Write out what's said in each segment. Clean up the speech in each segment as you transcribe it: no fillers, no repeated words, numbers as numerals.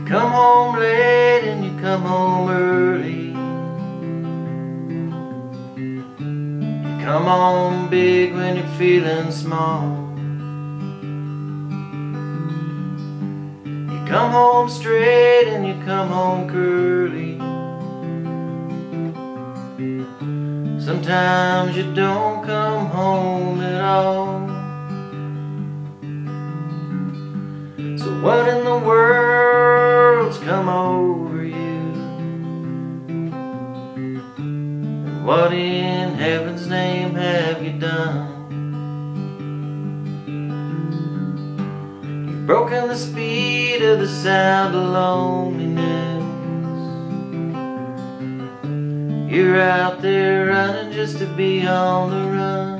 You come home late and you come home early. You come home big when you're feeling small. You come home straight and you come home curly. Sometimes you don't come home at all. So what in the world's come over you? And what in heaven's name have you done? You've broken the speed of the sound of loneliness. You're out there running just to be on the run.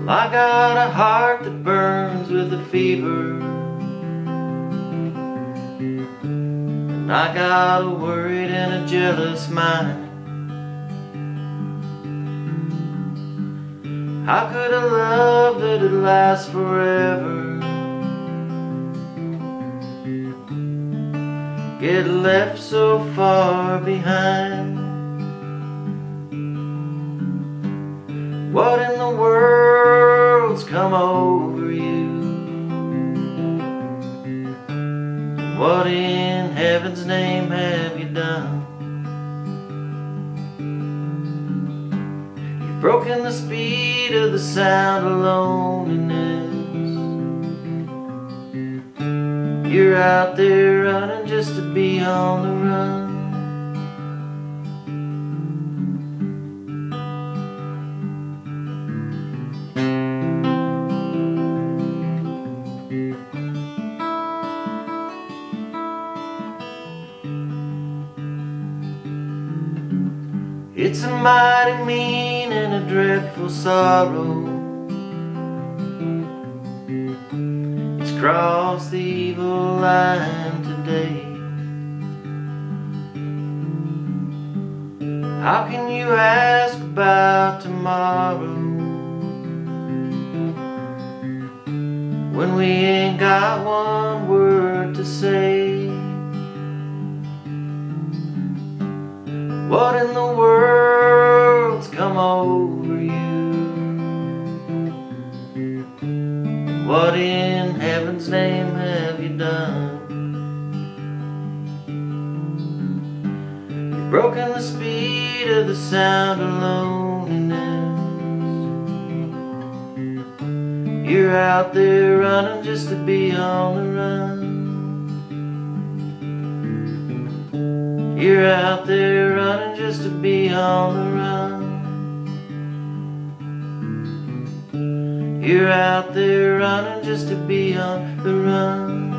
Well, I got a heart that burns with a fever, and I got a worried and a jealous mind. How could a love that'd last forever get left so far behind? What in the world's come over you? What in heaven's name have you done? You've broken the speed of the sound of loneliness. You're out there running just to be on the run. It's a mighty mean and a dreadful sorrow. It's crossed the evil line today. How can you ask about tomorrow when we ain't got one word to say? What in the world's come over you? What in heaven's name have you done? You've broken the speed of the sound of loneliness. You're out there running just to be on the run. You're out there running just to be on the run. You're out there running just to be on the run.